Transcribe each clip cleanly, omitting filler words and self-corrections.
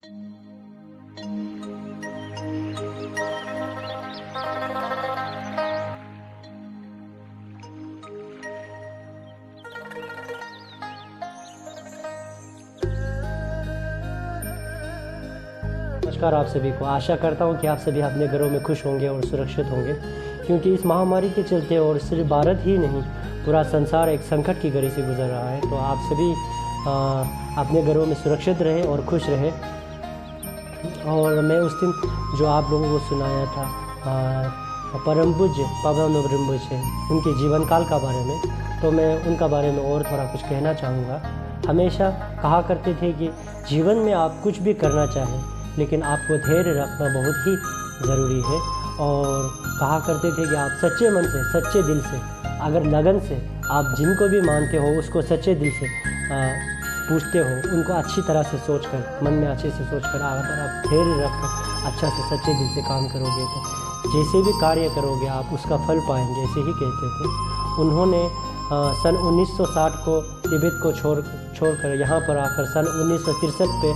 नमस्कार आप सभी को। आशा करता हूँ कि आप सभी अपने घरों में खुश होंगे और सुरक्षित होंगे, क्योंकि इस महामारी के चलते और सिर्फ भारत ही नहीं पूरा संसार एक संकट की घड़ी से गुजर रहा है। तो आप सभी अपने घरों में सुरक्षित रहे और खुश रहे। और मैं उस दिन जो आप लोगों को सुनाया था परम पूज्य पापा नवरिम्पोछे उनके जीवन काल का बारे में, तो मैं उनका बारे में और थोड़ा कुछ कहना चाहूँगा। हमेशा कहा करते थे कि जीवन में आप कुछ भी करना चाहें, लेकिन आपको धैर्य रखना बहुत ही ज़रूरी है। और कहा करते थे कि आप सच्चे मन से, सच्चे दिल से, अगर लगन से आप जिनको भी मानते हो उसको सच्चे दिल से पूछते हो, उनको अच्छी तरह से सोचकर, मन में अच्छे से सोचकर अगर आप धैर्य रखकर अच्छा से सच्चे दिल से काम करोगे तो जैसे भी कार्य करोगे आप उसका फल पाएंगे, ऐसे ही कहते थे। उन्होंने सन 1960 को तिब्बत को छोड़कर यहाँ पर आकर सन 1963 पे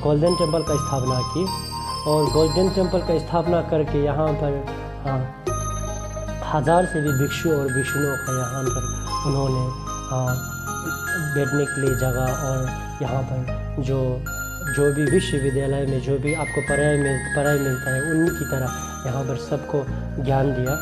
गोल्डन टेम्पल का स्थापना की। और गोल्डन टेम्पल का स्थापना करके यहाँ पर 1000 से भी भिक्षु और भिक्षुओं का यहाँ पर उन्होंने बैठने के लिए जगह, और यहाँ पर जो भी विश्वविद्यालय में जो भी आपको पढ़ाई मिलता है उनकी तरह यहाँ पर सबको ज्ञान दिया।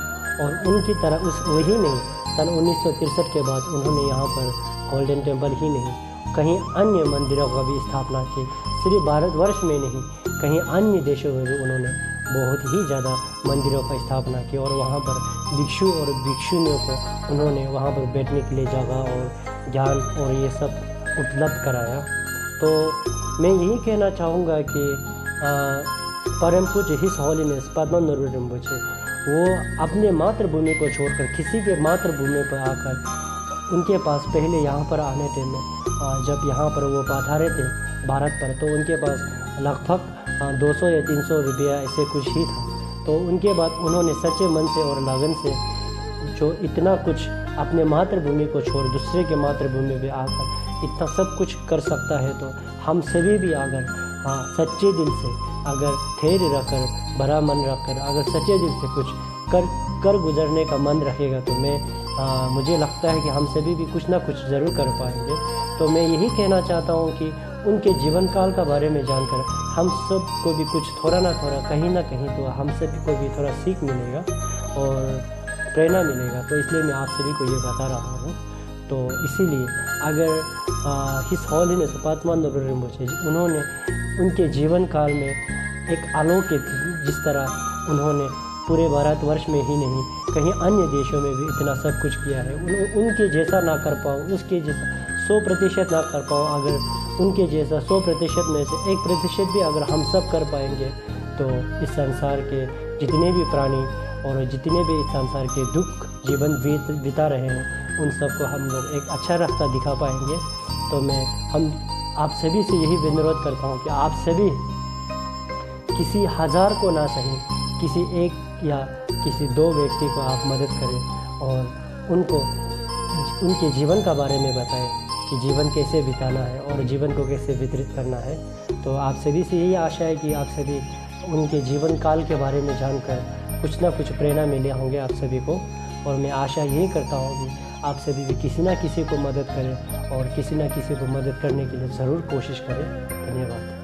और उनकी तरह वही नहीं, सन 1963 के बाद उन्होंने यहाँ पर गोल्डन टेम्पल ही नहीं कहीं अन्य मंदिरों का भी स्थापना की। सिर्फ भारतवर्ष में नहीं, कहीं अन्य देशों में भी उन्होंने बहुत ही ज़्यादा मंदिरों का स्थापना की। और वहाँ पर भिक्षु और भिक्षुनियों को उन्होंने वहाँ पर बैठने के लिए जगह और ज्ञान और ये सब उपलब्ध कराया। तो मैं यही कहना चाहूँगा कि परम पूज्य हिज हॉलीनेस पापा नवरिम्पोछे वो अपने मातृभूमि को छोड़कर किसी के मातृभूमि पर आकर उनके पास पहले यहाँ पर आने थे में जब यहाँ पर वो पधारे थे भारत पर, तो उनके पास लगभग 200 या 300 रुपया ऐसे कुछ ही था। तो उनके बाद उन्होंने सच्चे मन से और लगन से जो इतना कुछ अपने मातृभूमि को छोड़ दूसरे के मातृभूमि में आकर इतना सब कुछ कर सकता है, तो हम सभी भी अगर सच्चे दिल से, अगर धैर्य रखकर, भरा मन रखकर, अगर सच्चे दिल से कुछ कर गुजरने का मन रखेगा, तो मुझे लगता है कि हम सभी भी कुछ ना कुछ ज़रूर कर पाएंगे। तो मैं यही कहना चाहता हूँ कि उनके जीवन काल का बारे में जानकर हम सब को भी कुछ थोड़ा ना थोड़ा, कहीं ना कहीं तो हम सभी को भी थोड़ा सीख मिलेगा और प्रेरणा मिलेगा। तो इसलिए मैं आप सभी को ये बता रहा हूँ। तो इसीलिए अगर हिज हॉलीनेस पापा नवरिम्पोछे उन्होंने उनके जीवन काल में एक अलौकिक, जिस तरह उन्होंने पूरे भारतवर्ष में ही नहीं कहीं अन्य देशों में भी इतना सब कुछ किया है, उनके जैसा ना कर पाऊँ, उसके जैसा 100% ना कर पाऊँ, अगर उनके जैसा 100% में से 1% भी अगर हम सब कर पाएंगे, तो इस संसार के जितने भी प्राणी और जितने भी इस संसार के दुख जीवन बिता रहे हैं उन सबको हम लोग एक अच्छा रास्ता दिखा पाएंगे। तो हम आप सभी से यही विनोद करता हूँ कि आप सभी किसी 1000 को ना सही, किसी एक या किसी 2 व्यक्ति को आप मदद करें और उनको उनके जीवन का बारे में बताएं कि जीवन कैसे बिताना है और जीवन को कैसे वितरित करना है। तो आप सभी से यही आशा है कि आप सभी उनके जीवन काल के बारे में जानकर कुछ ना कुछ प्रेरणा मिले होंगे आप सभी को। और मैं आशा यही करता हूँ कि आप सभी भी किसी ना किसी को मदद करें और किसी ना किसी को मदद करने के लिए ज़रूर कोशिश करें। धन्यवाद।